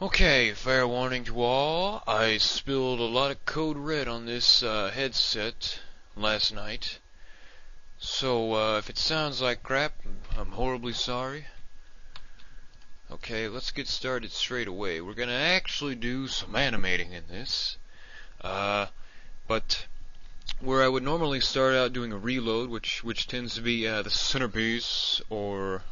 Okay, fair warning to all. I spilled a lot of code red on this headset last night. So if it sounds like crap, I'm horribly sorry. Okay, let's get started straight away. We're gonna actually do some animating in this. But where I would normally start out doing a reload, which tends to be the centerpiece or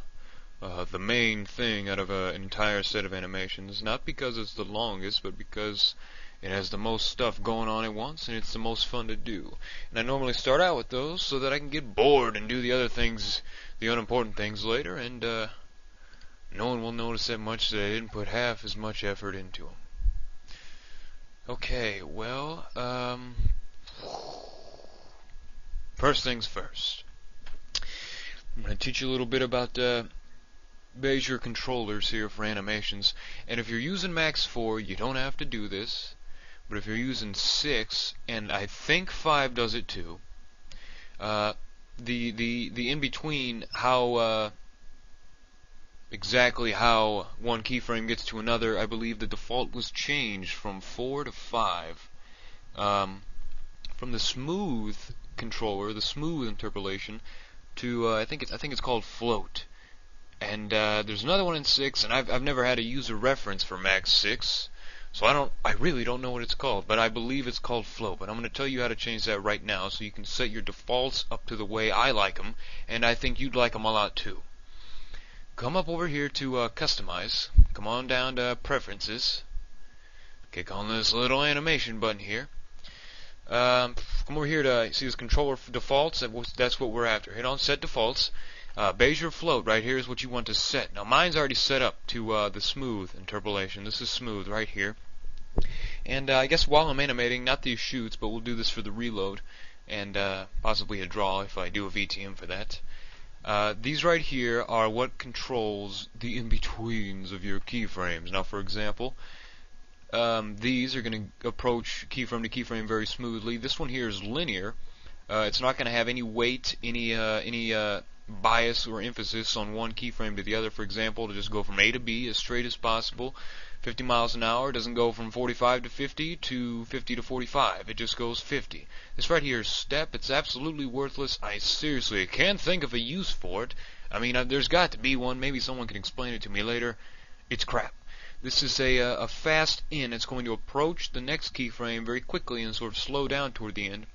the main thing out of an entire set of animations, not because it's the longest, but because it has the most stuff going on at once, and it's the most fun to do. And I normally start out with those so that I can get bored and do the other things, the unimportant things later, and no one will notice that much that I didn't put half as much effort into them. Okay, well, first things first. I'm going to teach you a little bit about Bezier controllers here for animations. And if you're using Max 4, you don't have to do this. But if you're using 6, and I think 5 does it too, the in-between, how exactly how one keyframe gets to another, I believe the default was changed from 4 to 5. From the smooth controller, the smooth interpolation, to I think it's called float. And there's another one in 6, and I've never had a user reference for Max 6, so I really don't know what it's called, but I believe it's called float. But I'm going to tell you how to change that right now, so you can set your defaults up to the way I like them, and I think you'd like them a lot too. Come up over here to Customize. Come on down to Preferences. Click on this little animation button here. Come over here to see this controller defaults. That's what we're after. Hit on Set Defaults. Bezier float right here is what you want to set. Now mine's already set up to the smooth interpolation. This is smooth right here. And I guess while I'm animating, not these shoots, but we'll do this for the reload and possibly a draw if I do a VTM for that. These right here are what controls the in-betweens of your keyframes. Now for example, these are going to approach keyframe to keyframe very smoothly. This one here is linear. It's not going to have any weight, any bias or emphasis on one keyframe to the other. For example, to just go from A to B as straight as possible. 50 miles an hour doesn't go from 45 to 50 to 50 to 45. It just goes 50. This right here is step. It's absolutely worthless. I seriously can't think of a use for it. I mean, there's got to be one. Maybe someone can explain it to me later. It's crap. This is a fast in. It's going to approach the next keyframe very quickly and sort of slow down toward the end.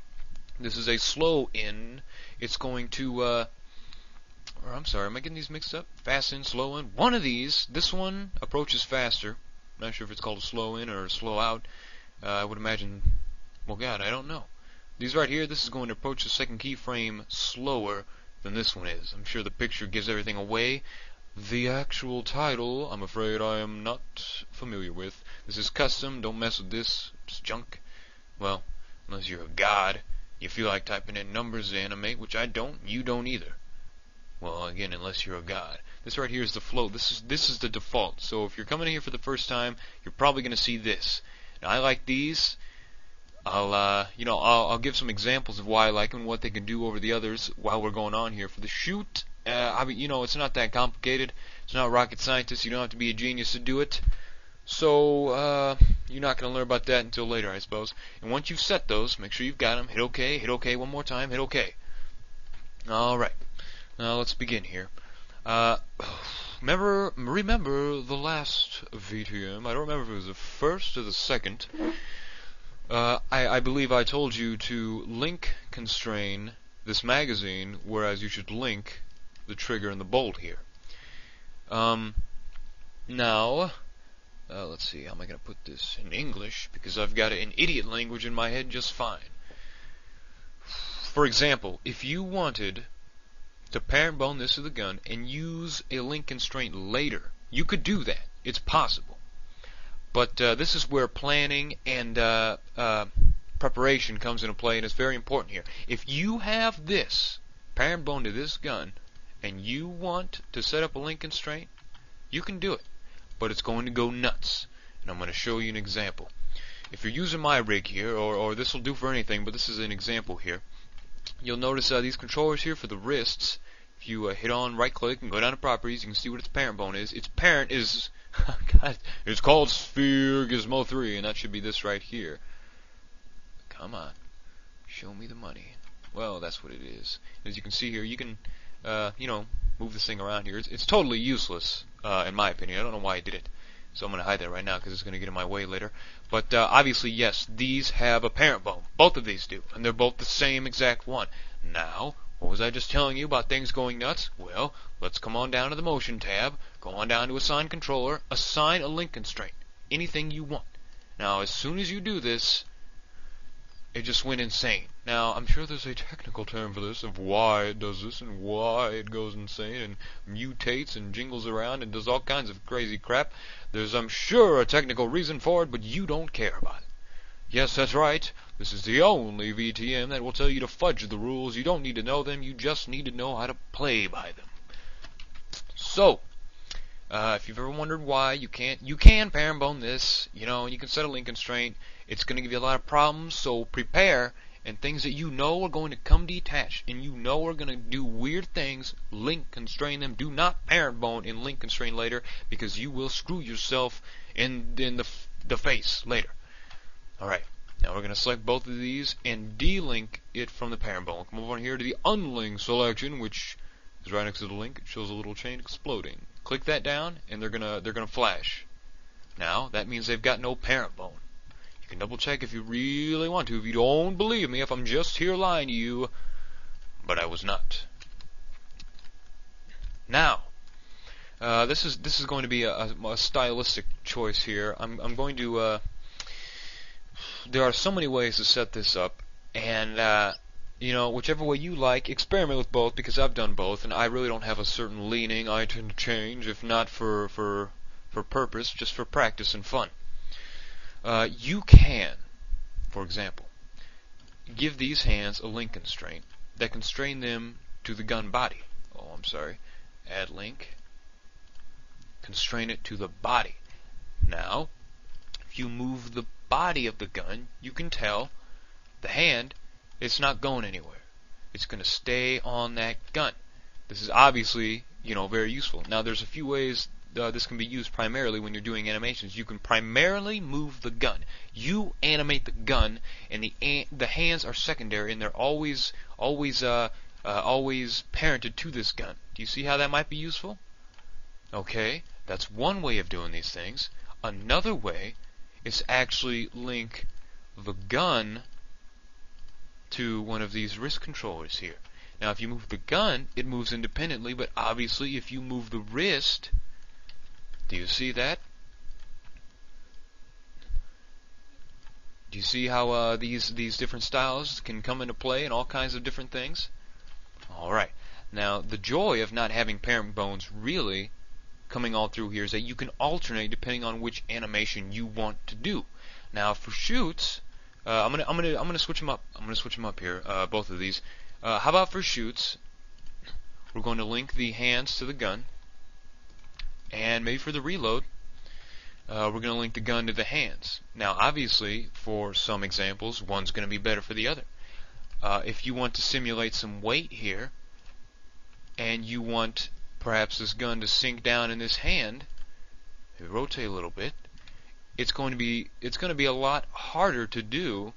This is a slow in. It's going to or I'm sorry, am I getting these mixed up? Fast in, slow in. One of these, this one approaches faster. I'm not sure if it's called a slow in or a slow out. I would imagine, well, God, I don't know. These right here, this is going to approach the second keyframe slower than this one is. I'm sure the picture gives everything away. The actual title, I'm afraid I am not familiar with. This is custom. Don't mess with this. It's junk. Well, unless you're a god, you feel like typing in numbers to animate, which I don't. You don't either. Well, again, unless you're a god. This right here is the float. This is the default. So if you're coming in here for the first time, you're probably going to see this. Now, I like these. I'll give some examples of why I like them and what they can do over the others while we're going on here. For the shoot, it's not that complicated. It's not rocket scientist. You don't have to be a genius to do it. So you're not going to learn about that until later, I suppose. And once you've set those, make sure you've got them. Hit OK. Hit OK one more time. Hit OK. All right. Now let's begin here. Remember the last VTM? I don't remember if it was the first or the second. I believe I told you to link constrain this magazine, whereas you should link the trigger and the bolt here. Now, let's see, how am I going to put this in English? Because I've got an idiot language in my head just fine. For example, if you wanted to parent bone this to the gun and use a link constraint later, you could do that. It's possible. But this is where planning and preparation comes into play, and it's very important here. If you have this parent bone to this gun and you want to set up a link constraint, you can do it. But it's going to go nuts. And I'm going to show you an example. If you're using my rig here, or this will do for anything, but this is an example here, you'll notice these controllers here for the wrists. if you hit on right click and go down to properties, you can see what its parent bone is. Its parent is, God, it's called Sphere Gizmo 3, and that should be this right here. Come on, show me the money. Well, that's what it is. As you can see here, you can, you know, move this thing around here. It's totally useless, in my opinion. I don't know why I did it. So I'm going to hide that right now because it's going to get in my way later. But obviously, yes, these have a parent bone. Both of these do. And they're both the same exact one. Now, what was I just telling you about things going nuts? Well, let's come on down to the Motion tab. Go on down to Assign Controller. Assign a link constraint. Anything you want. Now, as soon as you do this, it just went insane. Now, I'm sure there's a technical term for this, of why it does this and why it goes insane and mutates and jingles around and does all kinds of crazy crap. There's, I'm sure, a technical reason for it, but you don't care about it. Yes, that's right. This is the only VTM that will tell you to fudge the rules. You don't need to know them. You just need to know how to play by them. So, if you've ever wondered why you can parent bone this, you know, and you can set a link constraint. It's going to give you a lot of problems, so prepare, and things that you know are going to come detached, and you know are going to do weird things, link constrain them. Do not parent bone in link constrain later, because you will screw yourself in the face later. Alright, now we're going to select both of these and delink it from the parent bone. Come over here to the unlink selection, which is right next to the link. It shows a little chain exploding. Click that down, and they're gonna flash. Now that means they've got no parent bone. You can double check if you really want to. If you don't believe me, if I'm just here lying to you, but I was not. Now, this is going to be a stylistic choice here. I'm going to. There are so many ways to set this up, and you know, whichever way you like, experiment with both, because I've done both, and I really don't have a certain leaning. I tend to change, if not for purpose, just for practice and fun. You can, for example, give these hands a link constraint that constrain them to the gun body. Oh, I'm sorry. Add link. Constrain it to the body. Now, if you move the body of the gun, you can tell the hand, it's not going anywhere. It's going to stay on that gun. This is obviously, you know, very useful. Now, there's a few ways this can be used primarily when you're doing animations. You can primarily move the gun. You animate the gun, and the hands are secondary, and they're always parented to this gun. Do you see how that might be useful? Okay, that's one way of doing these things. Another way is to actually link the gun to one of these wrist controllers here. Now, if you move the gun, it moves independently, but obviously if you move the wrist, do you see that? Do you see how these different styles can come into play in all kinds of different things? Alright, now the joy of not having parent bones really coming all through here is that you can alternate depending on which animation you want to do. Now for shoots, I'm gonna switch them up. I'm gonna switch them up here, both of these. How about for shoots? We're going to link the hands to the gun, and maybe for the reload, we're going to link the gun to the hands. Now, obviously, for some examples, one's going to be better for the other. If you want to simulate some weight here, and you want perhaps this gun to sink down in this hand, maybe rotate a little bit. It's going to be a lot harder to do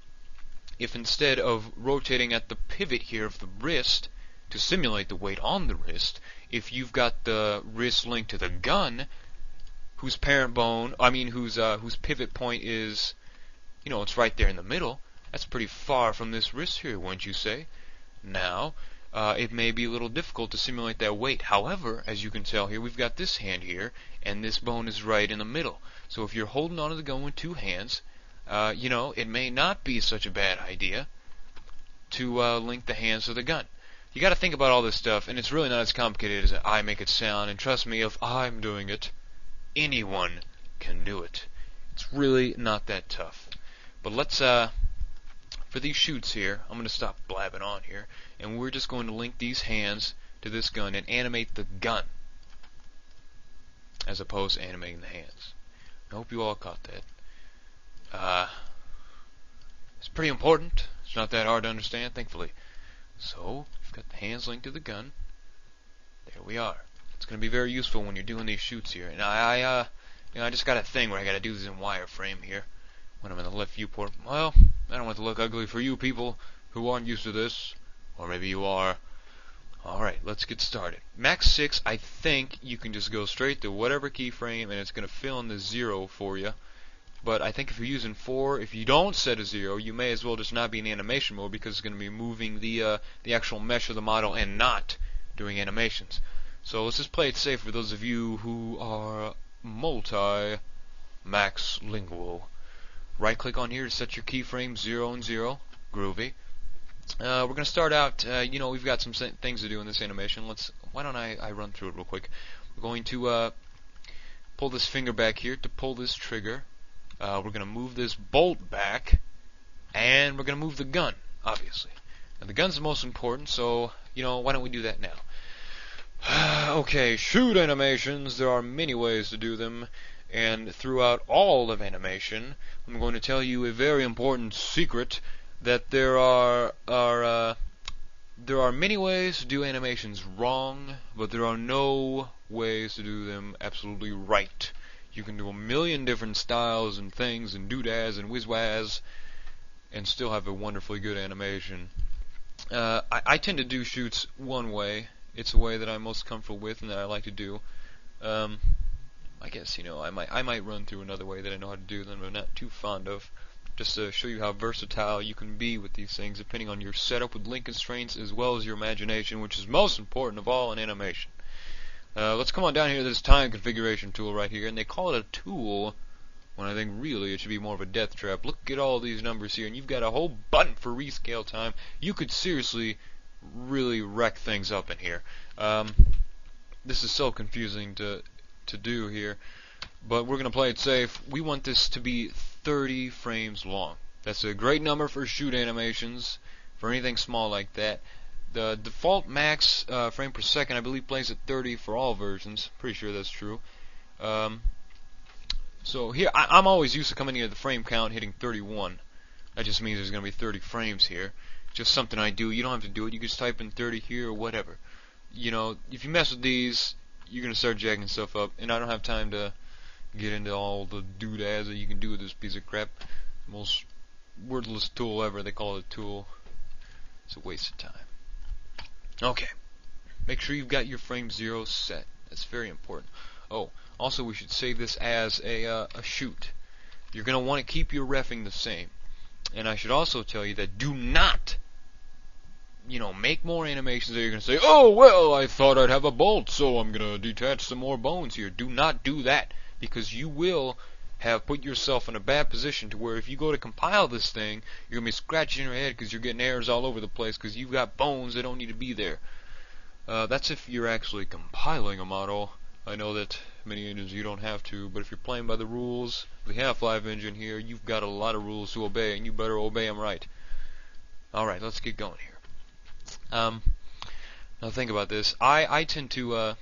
if instead of rotating at the pivot here of the wrist to simulate the weight on the wrist, if you've got the wrist linked to the gun, whose parent bone, whose pivot point is, you know, it's right there in the middle. That's pretty far from this wrist here, wouldn't you say? Now, it may be a little difficult to simulate that weight. However, as you can tell here, we've got this hand here, and this bone is right in the middle. So if you're holding onto the gun with two hands, you know, it may not be such a bad idea to link the hands to the gun. You got to think about all this stuff, and it's really not as complicated as I make it sound. And trust me, if I'm doing it, anyone can do it. It's really not that tough. But let's, for these shoots here, I'm going to stop blabbing on here, and we're just going to link these hands to this gun and animate the gun as opposed to animating the hands. I hope you all caught that. It's pretty important. It's not that hard to understand, thankfully. So, we've got the hands linked to the gun. There we are. It's going to be very useful when you're doing these shoots here. And I just got a thing where I got to do this in wireframe here when I'm in the left viewport. Well, I don't want it to look ugly for you people who aren't used to this, or maybe you are. Alright, let's get started. Max 6, I think you can just go straight to whatever keyframe and it's going to fill in the 0 for you. But I think if you're using 4, if you don't set a 0, you may as well just not be in animation mode because it's going to be moving the actual mesh of the model and not doing animations. So let's just play it safe for those of you who are multi-max lingual. Right click on here to set your keyframe 0 and 0. Groovy. We're going to start out, we've got some things to do in this animation. Why don't I run through it real quick. We're going to pull this finger back here to pull this trigger. We're going to move this bolt back, and we're going to move the gun, obviously. And the gun's the most important, so, why don't we do that now? Okay, shoot animations. There are many ways to do them, and throughout all of animation, I'm going to tell you a very important secret that there are many ways to do animations wrong, but there are no ways to do them absolutely right. You can do a million different styles and things and doodads and whiz-waz and still have a wonderfully good animation. I tend to do shoots one way. It's a way that I'm most comfortable with and that I like to do. I guess, I might run through another way that I know how to do them, but I'm not too fond of. Just to show you how versatile you can be with these things, depending on your setup with link constraints as well as your imagination, which is most important of all in animation. Let's come on down here to this time configuration tool right here, and they call it a tool when I think really it should be more of a death trap. Look at all these numbers here, and you've got a whole button for rescale time. You could seriously really wreck things up in here. This is so confusing to do here, but we're going to play it safe. We want this to be 30 frames long. That's a great number for shoot animations, for anything small like that. The default max frame per second, I believe, plays at 30 for all versions. Pretty sure that's true. So here, I'm always used to coming here to the frame count, hitting 31. That just means there's going to be 30 frames here. Just something I do. You don't have to do it. You can just type in 30 here or whatever. If you mess with these, you're going to start jacking stuff up, and I don't have time to get into all the doodads that you can do with this piece of crap. Most worthless tool ever. They call it a tool. It's a waste of time. Okay. Make sure you've got your frame 0 set. That's very important. Oh, also we should save this as a shoot. You're going to want to keep your reffing the same. And I should also tell you that do not, make more animations that you're going to say, oh, well, I thought I'd have a bolt, so I'm going to detach some more bones here. Do not do that, because you will have put yourself in a bad position to where if you go to compile this thing, you're going to be scratching your head because you're getting errors all over the place because you've got bones that don't need to be there. That's if you're actually compiling a model. I know that many engines you don't have to, but if you're playing by the rules of the Half-Life engine here, you've got a lot of rules to obey, and you better obey them right. Alright, let's get going here. Now think about this. I tend to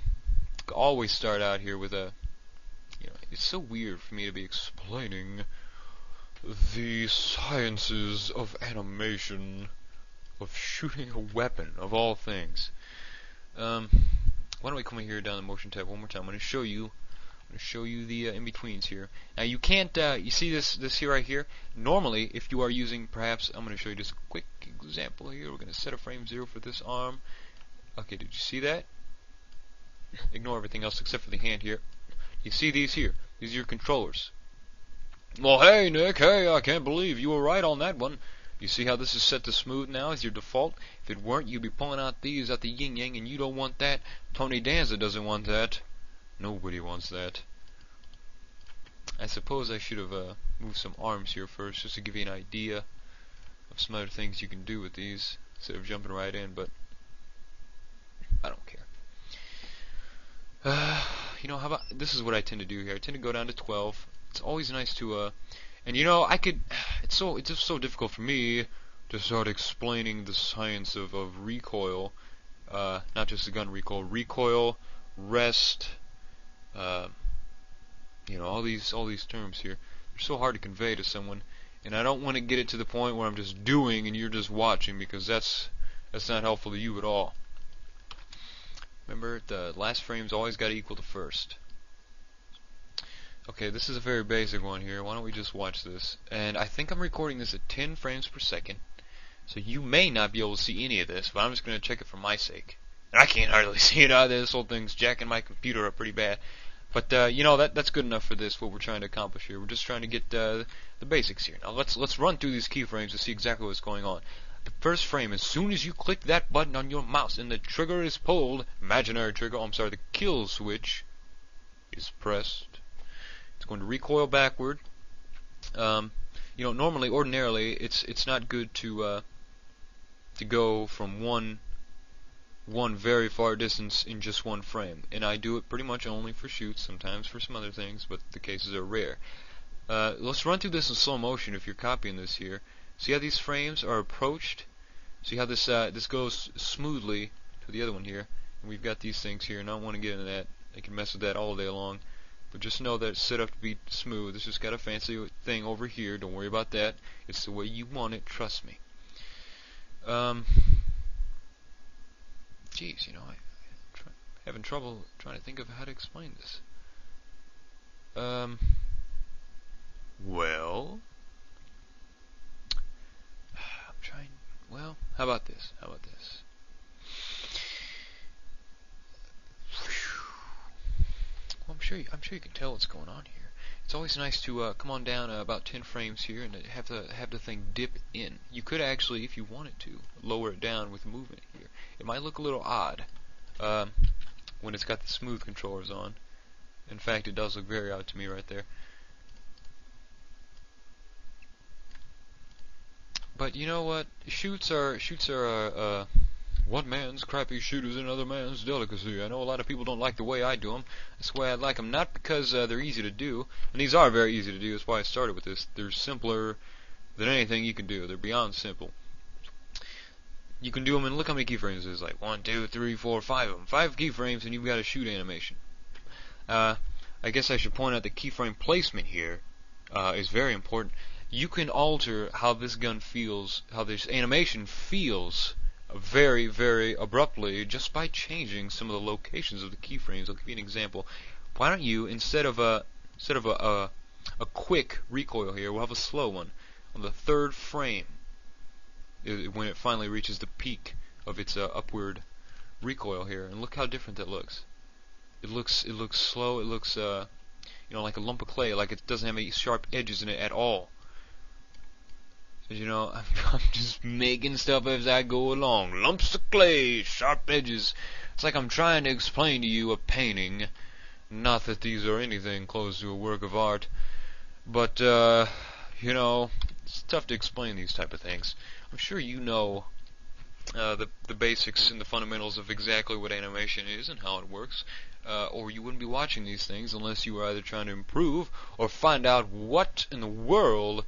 always start out here with a... it's so weird for me to be explaining the sciences of animation, of shooting a weapon, of all things. Why don't we come in here down the motion tab one more time? I'm going to show you the in-betweens here. Now you can't, you see this here right here? Normally, if you are using, perhaps, I'm going to show you just a quick example here. We're going to set a frame 0 for this arm. Okay, did you see that? Ignore everything else except for the hand here. You see these here? These are your controllers. Well, hey, Nick, hey, I can't believe you were right on that one. You see how this is set to smooth now as your default? If it weren't, you'd be pulling out these at the yin-yang, and you don't want that. Tony Danza doesn't want that. Nobody wants that. I suppose I should have moved some arms here first, just to give you an idea of some other things you can do with these, instead of jumping right in, but I don't care. How about, this is what I tend to do here. I tend to go down to 12. It's always nice to, and it's just so difficult for me to start explaining the science of recoil, not just the gun recoil, rest, all these terms here. They're so hard to convey to someone, and I don't want to get it to the point where I'm just doing and you're just watching, because that's not helpful to you at all. Remember, the last frame's always got to equal the first. Okay, this is a very basic one here. Why don't we just watch this? And I think I'm recording this at 10 frames per second, so you may not be able to see any of this, but I'm just going to check it for my sake. And I can't hardly see it either. This whole thing's jacking my computer up pretty bad. But you know, that's good enough for this, what we're trying to accomplish here. We're just trying to get the basics here. Now let's run through these keyframes to see exactly what's going on. The first frame, as soon as you click that button on your mouse and the trigger is pulled, imaginary trigger, the kill switch is pressed. It's going to recoil backward. You know, ordinarily, it's not good to go from one very far distance in just one frame, and I do it pretty much only for shoots, sometimes for some other things, but the cases are rare. Let's run through this in slow motion if you're copying this here. See how these frames are approached? See how this goes smoothly to the other one here, and we've got these things here, and I don't want to get into that. I can mess with that all day long. But just know that it's set up to be smooth. It's just got a fancy thing over here. Don't worry about that. It's the way you want it. Trust me. Geez, you know, I'm having trouble trying to think of how to explain this. Well, I'm trying. Well, how about this? How about this? Well, I'm sure you can tell what's going on here. It's always nice to come on down about 10 frames here and have the thing dip in. You could actually, if you wanted to, lower it down with movement here. It might look a little odd when it's got the smooth controllers on. In fact, it does look very odd to me right there. But you know what? Shoots are one man's crappy shoot is another man's delicacy. I know a lot of people don't like the way I do them. That's the way I like them, not because they're easy to do, and these are very easy to do. That's why I started with this. They're simpler than anything you can do. They're beyond simple. You can do them, and look how many keyframes there's. Like 1, 2, 3, 4, 5 of them. 5 keyframes, and you've got a shoot animation. I guess I should point out that keyframe placement here is very important. You can alter how this gun feels, how this animation feels very, very abruptly just by changing some of the locations of the keyframes. I'll give you an example. Why don't you, instead of a quick recoil here, we'll have a slow one on the 3rd frame when it finally reaches the peak of its upward recoil here, and look how different that looks. It looks slow. It looks you know, like a lump of clay, like it doesn't have any sharp edges in it at all. You know, I'm just making stuff as I go along. Lumps of clay, sharp edges. It's like I'm trying to explain to you a painting. Not that these are anything close to a work of art. But, you know, it's tough to explain these type of things. I'm sure you know the basics and the fundamentals of exactly what animation is and how it works. Or you wouldn't be watching these things unless you were either trying to improve or find out what in the world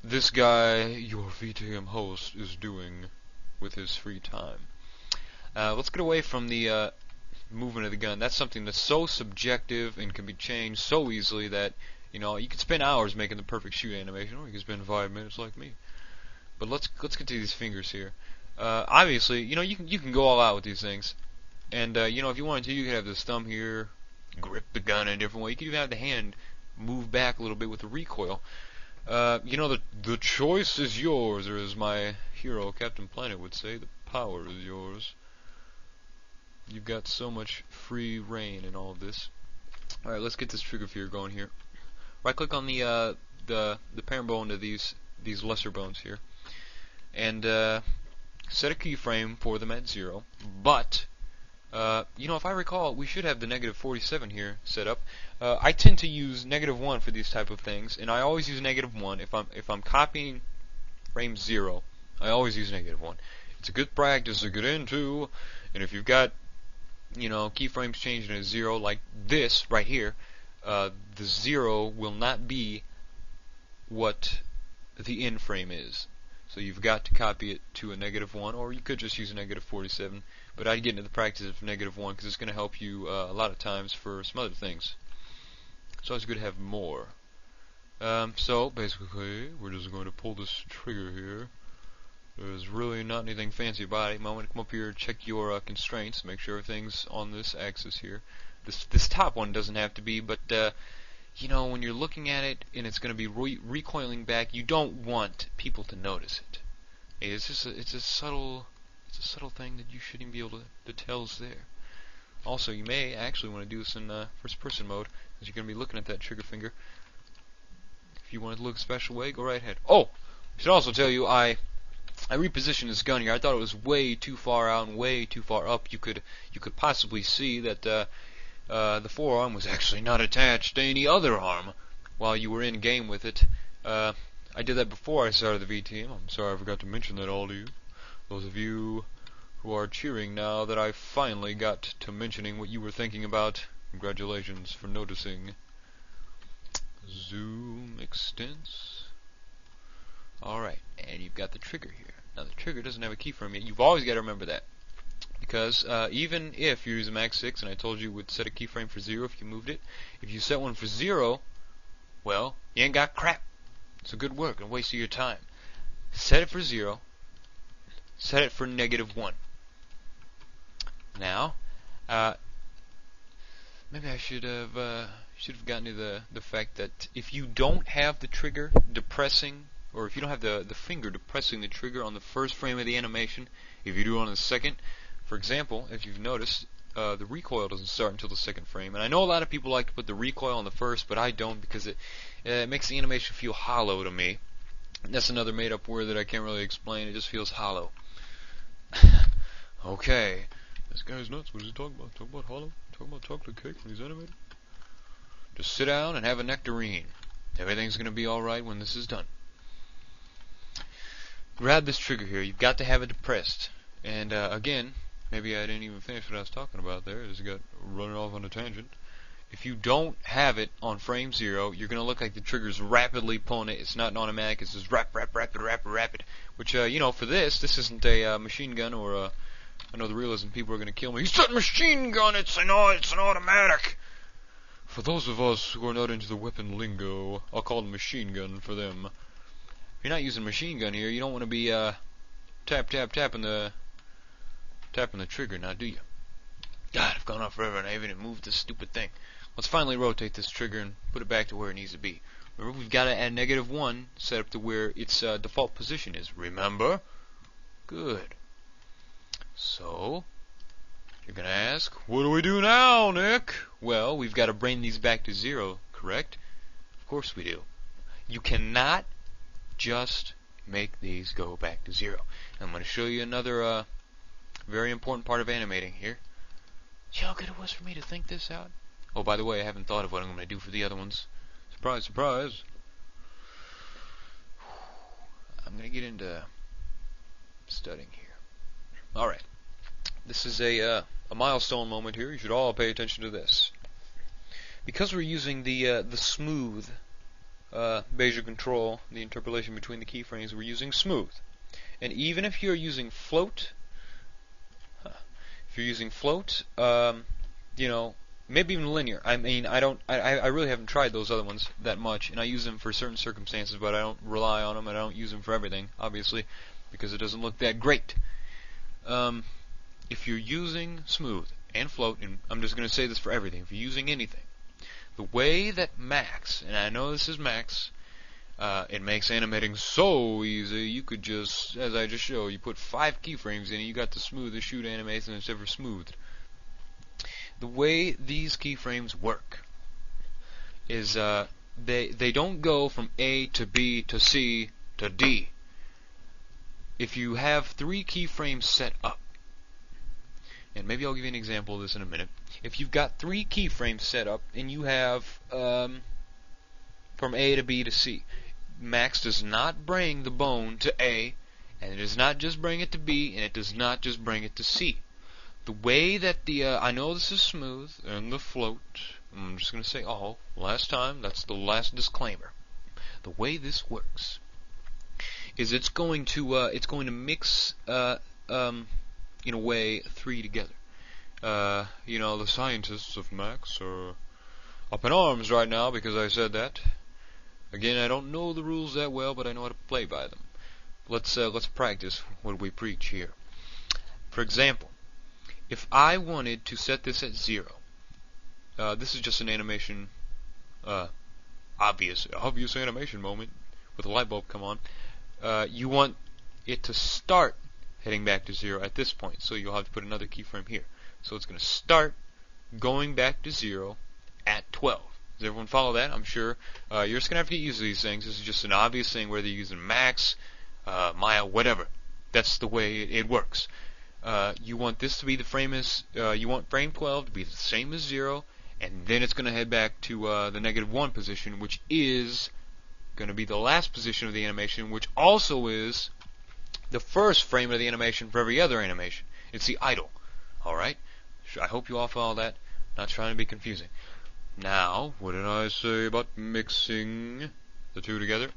this guy, your VTM host, is doing with his free time. Let's get away from the movement of the gun. That's something that's so subjective and can be changed so easily that, you know, you could spend hours making the perfect shoot animation, or you could spend 5 minutes like me. But let's get to these fingers here. Obviously, you know, you can go all out with these things, and you know, if you wanted to, you could have this thumb here, grip the gun in a different way. You could even have the hand move back a little bit with the recoil. You know, the choice is yours, or as my hero Captain Planet would say, the power is yours. You've got so much free reign in all of this. Alright, let's get this trigger finger going here. Right click on the parent bone to these lesser bones here, and set a keyframe for them at 0. But you know, if I recall, we should have the -47 here set up. I tend to use -1 for these type of things, and I always use -1 if I'm copying frame 0. I always use -1. It's a good practice to get into, and if you've got, you know, keyframes changing to 0 like this right here, the 0 will not be what the end frame is. So you've got to copy it to a -1, or you could just use a -47. But I'd get into the practice of -1 because it's going to help you a lot of times for some other things. So it's good to have more. So basically, we're just going to pull this trigger here, There's really not anything fancy about it. You might want to come up here and check your constraints, make sure everything's on this axis here. This top one doesn't have to be, but you know, when you're looking at it and it's going to be recoiling back, you don't want people to notice it. It's just it's a subtle thing that you shouldn't be able to tell is there. Also, you may actually want to do this in first-person mode, because you're going to be looking at that trigger finger. If you want it to look a special way, go right ahead. Oh, I should also tell you, I repositioned this gun here. I thought it was way too far out and way too far up. You could possibly see that the forearm was actually not attached to any other arm while you were in game with it. I did that before I started the VTM. I'm sorry I forgot to mention that all to you. Those of you who are cheering now that I finally got to mentioning what you were thinking about, congratulations for noticing. Zoom extents. Alright, and you've got the trigger here. Now the trigger doesn't have a keyframe yet. You've always got to remember that. Because even if you're using Max 6, and I told you it would set a keyframe for 0 if you moved it, if you set one for 0, well, you ain't got crap. It's a good work and waste of your time. Set it for 0. Set it for -1. Now, maybe I should have gotten to the fact that if you don't have the trigger depressing, or if you don't have the finger depressing the trigger on the first frame of the animation, if you do it on the second, for example, if you've noticed, the recoil doesn't start until the second frame. And I know a lot of people like to put the recoil on the first, but I don't, because it makes the animation feel hollow to me. And that's another made-up word that I can't really explain. It just feels hollow. Okay. This guy's nuts. What is he talking about? Talking about hollow? Talking about chocolate cake when he's animated? Just sit down and have a nectarine. Everything's going to be alright when this is done. Grab this trigger here. You've got to have it depressed. And again, maybe I didn't even finish what I was talking about there. I just got running off on a tangent. If you don't have it on frame 0, you're going to look like the trigger's rapidly pulling it. It's not an automatic. It's just rapid. Which, you know, for this isn't a machine gun or a... I know the realism people are going to kill me. He said machine gun, it's an automatic. For those of us who are not into the weapon lingo, I'll call it machine gun for them. If you're not using machine gun here, you don't want to be tapping the trigger now, do you? God, I've gone on forever and I haven't even moved this stupid thing. Let's finally rotate this trigger and put it back to where it needs to be. Remember, we've got to add -1 set up to where its default position is. Remember? Good. So, you're going to ask, what do we do now, Nick? Well, we've got to bring these back to 0, correct? Of course we do. You cannot just make these go back to 0. I'm going to show you another very important part of animating here. See how good it was for me to think this out? Oh, by the way, I haven't thought of what I'm going to do for the other ones. Surprise, surprise. I'm going to get into studying here. Alright. This is a milestone moment here. You should all pay attention to this. Because we're using the smooth Bezier control, the interpolation between the keyframes, we're using smooth. And even if you're using float, you know, maybe even linear. I mean, I really haven't tried those other ones that much, and I use them for certain circumstances, but I don't rely on them, and I don't use them for everything, obviously, because it doesn't look that great. If you're using smooth and float, and I'm just going to say this for everything, if you're using anything, the way that Max, and I know this is Max, it makes animating so easy. You could just, as I just showed, you put 5 keyframes in it, you got the smoothest shoot animation that's ever smoothed. The way these keyframes work is they don't go from A to B to C to D. If you have 3 keyframes set up, and maybe I'll give you an example of this in a minute. If you've got 3 keyframes set up and you have from A to B to C, Max does not bring the bone to A, and it does not just bring it to B, and it does not just bring it to C. The way that I know this is smooth and the float, I'm just going to say last time, that's the last disclaimer. The way this works is it's going to mix in a way 3 together. You know, the scientists of Max are up in arms right now because I said that. Again, I don't know the rules that well, but I know how to play by them. let's practice what we preach here. For example, if I wanted to set this at 0, this is just an animation, obvious animation moment with a light bulb come on. You want it to start heading back to 0 at this point, so you'll have to put another keyframe here. So it's going to start going back to 0 at 12. Does everyone follow that? I'm sure you're just going to have to get used to these things. This is just an obvious thing, whether you're using Max, Maya, whatever. That's the way it works. You want this to be the frame you want frame 12 to be the same as 0, and then it's going to head back to the -1 position, which is going to be the last position of the animation, which also is the first frame of the animation for every other animation. It's the idle. Alright? I hope you all follow that. Not trying to be confusing. Now, what did I say about mixing the two together?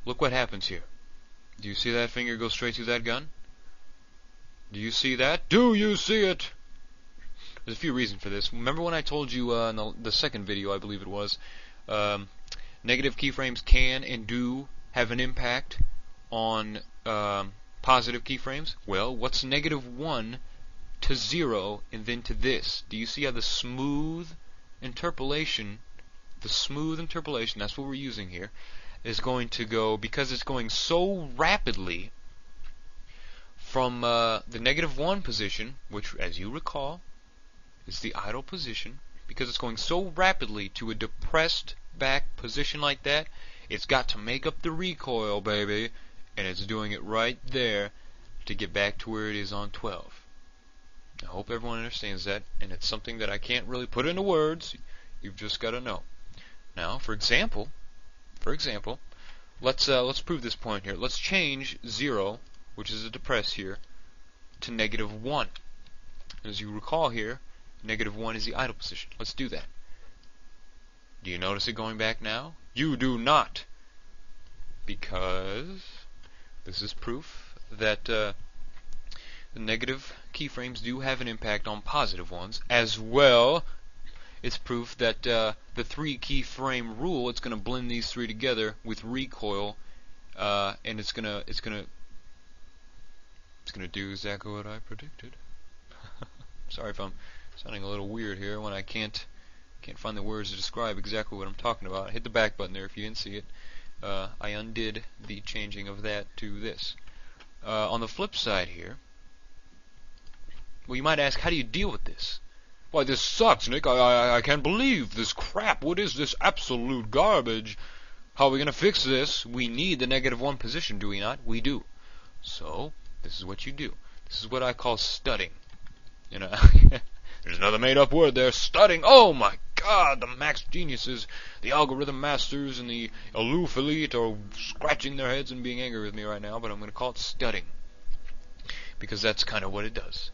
Look what happens here. Do you see that finger go straight through that gun? Do you see that? Do you see it? There's a few reasons for this. Remember when I told you in the second video, I believe it was, negative keyframes can and do have an impact on positive keyframes? Well, what's -1 to 0 and then to this? Do you see how the smooth interpolation, that's what we're using here, is going to go, because it's going so rapidly from the -1 position, which, as you recall, is the idle position, because it's going so rapidly to a depressed back position like that, it's got to make up the recoil, baby, and it's doing it right there to get back to where it is on 12. I hope everyone understands that, and it's something that I can't really put into words. You've just got to know. Now, for example, let's prove this point here. Let's change 0, which is a depress here, to -1. As you recall here, -1 is the idle position. Let's do that. Do you notice it going back now? You do not, because this is proof that the negative keyframes do have an impact on positive ones. As well, it's proof that the 3 keyframe rule, it's going to blend these 3 together with recoil, and it's gonna do exactly what I predicted. Sorry if I'm sounding a little weird here when I can't find the words to describe exactly what I'm talking about. Hit the back button there if you didn't see it. I undid the changing of that to this. On the flip side here, well, you might ask, how do you deal with this? Why, this sucks, Nick. I can't believe this crap. What is this absolute garbage? How are we going to fix this? We need the -1 position, do we not? We do. So, this is what you do. This is what I call studding. You know, there's another made-up word there, studding. Oh my God, the Max geniuses, the algorithm masters, and the aloof elite are scratching their heads and being angry with me right now, but I'm going to call it studding, because that's kind of what it does.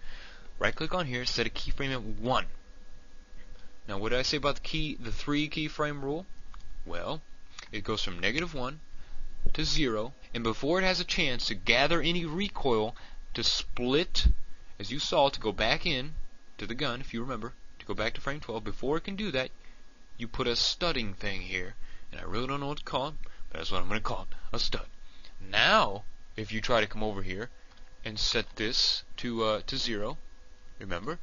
Right-click on here, set a keyframe at 1. Now, what did I say about the 3 keyframe rule? Well, it goes from -1 to 0, and before it has a chance to gather any recoil to split, as you saw, to go back in to the gun, if you remember, to go back to frame 12, before it can do that, you put a studding thing here, and I really don't know what to call it, but that's what I'm going to call it, a stud. Now, if you try to come over here and set this to 0, remember?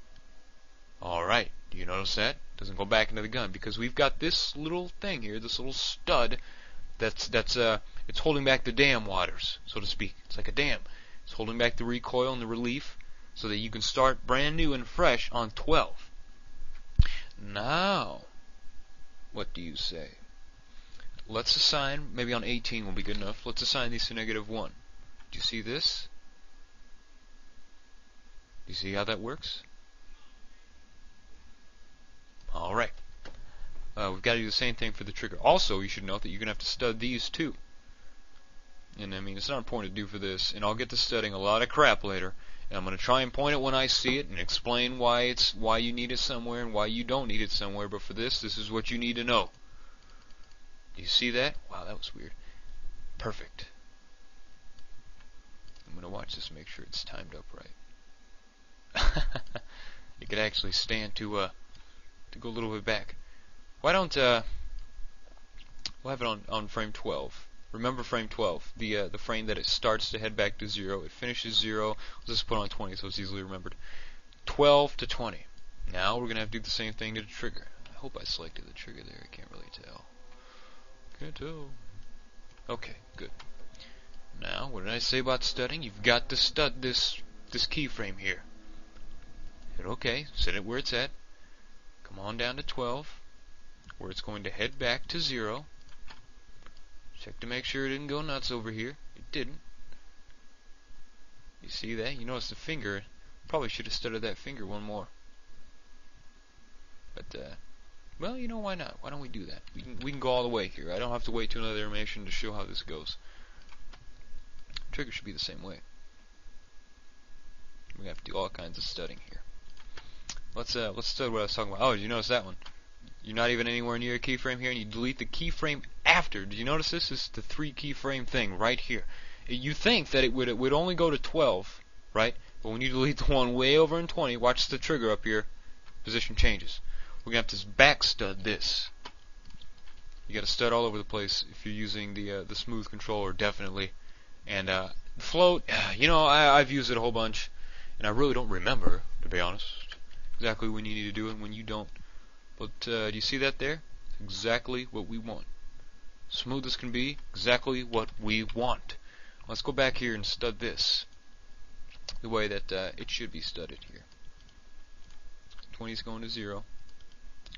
Alright, do you notice that? It doesn't go back into the gun, because we've got this little thing here, this little stud, it's holding back the dam waters, so to speak. It's like a dam. It's holding back the recoil and the relief, so that you can start brand new and fresh on 12. Now, what do you say? Let's assign, maybe on 18 will be good enough, let's assign these to -1. Do you see this? Do you see how that works? Alright. We've got to do the same thing for the trigger. Also, you should note that you're going to have to stud these too. And I mean, it's not important to do for this, and I'll get to studying a lot of crap later, and I'm going to try and point it when I see it and explain why you need it somewhere and why you don't need it somewhere, but for this is what you need to know. Do you see that? Wow, that was weird. Perfect. I'm going to watch this and make sure it's timed up right. It could actually stand to go a little bit back. Why don't we'll have it on frame 12. Remember frame 12, the frame that it starts to head back to 0. It finishes 0. Let's just put on 20 so it's easily remembered. 12 to 20. Now we're going to have to do the same thing to the trigger. I hope I selected the trigger there. I can't really tell. Can't tell. Okay, good. Now, what did I say about studding? You've got to stud this keyframe here. Hit OK. Set it where it's at. Come on down to 12, where it's going to head back to 0. Check to make sure it didn't go nuts over here. It didn't. You see that? You notice the finger. Probably should have studded that finger one more. But, well, you know, why not? Why don't we do that? We can go all the way here. I don't have to wait to another animation to show how this goes. Trigger should be the same way. We have to do all kinds of studding here. Let's stud what I was talking about. Oh, did you notice that one? You're not even anywhere near a keyframe here, and you delete the keyframe after. Did you notice this? This is the 3 keyframe thing right here. You think that it would only go to 12, right? But when you delete the one way over in 20, watch the trigger up here. Position changes. We're gonna have to back stud this. You got to stud all over the place if you're using the smooth controller, definitely. And the float, you know, I've used it a whole bunch, and I really don't remember, to be honest, exactly when you need to do it and when you don't. But do you see that there? Exactly what we want. Smooth as can be, exactly what we want. Let's go back here and stud this the way that it should be studded here. 20 is going to 0.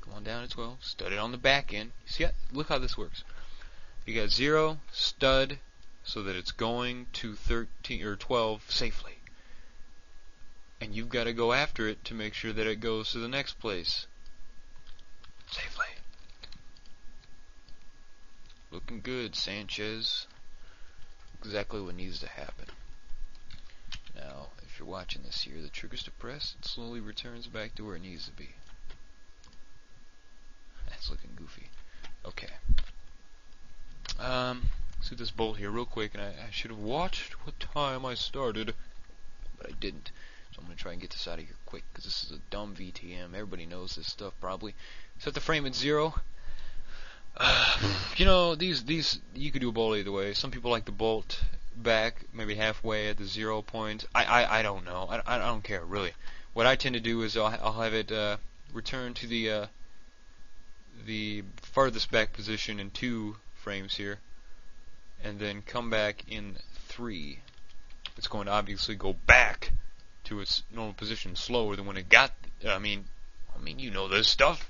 Come on down to 12. Stud it on the back end. You see, look how this works. You got 0, stud, so that it's going to 13 or 12 safely. And you've got to go after it to make sure that it goes to the next place safely. Looking good, Sanchez. Exactly what needs to happen. Now, if you're watching this here, the trigger's depressed, it slowly returns back to where it needs to be. That's looking goofy. Okay. Let's do this bolt here real quick, and I should have watched what time I started, but I didn't. So I'm going to try and get this out of here quick, because this is a dumb VTM. Everybody knows this stuff, probably. Set the frame at 0. You know, these you could do a bolt either way. Some people like the bolt back, maybe halfway at the 0 point. I don't know. I don't care, really. What I tend to do is I'll have it return to the farthest back position in 2 frames here, and then come back in 3. It's going to obviously go back to its normal position slower than when it got. I mean, you know this stuff.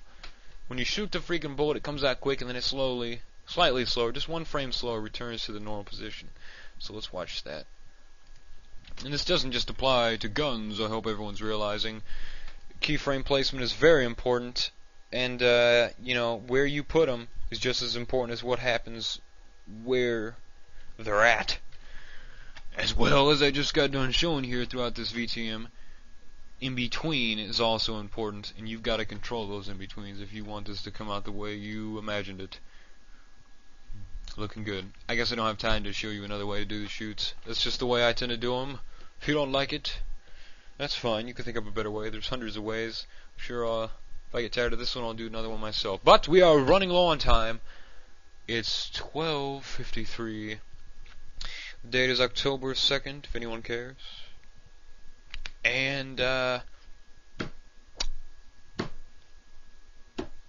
When you shoot the freaking bullet, it comes out quick, and then it slowly, slightly slower, just 1 frame slower, returns to the normal position. So let's watch that. And this doesn't just apply to guns, I hope everyone's realizing. Keyframe placement is very important, and you know, where you put them is just as important as what happens where they're at. As well as I just got done showing here throughout this VTM, in between is also important, and you've got to control those in betweens if you want this to come out the way you imagined it. Looking good. I guess I don't have time to show you another way to do the shoots. That's just the way I tend to do them. If you don't like it, that's fine. You can think of a better way. There's hundreds of ways. I'm sure if I get tired of this one, I'll do another one myself. But we are running low on time. It's 12:53. The date is October 2nd, if anyone cares. And, well,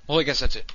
I guess that's it.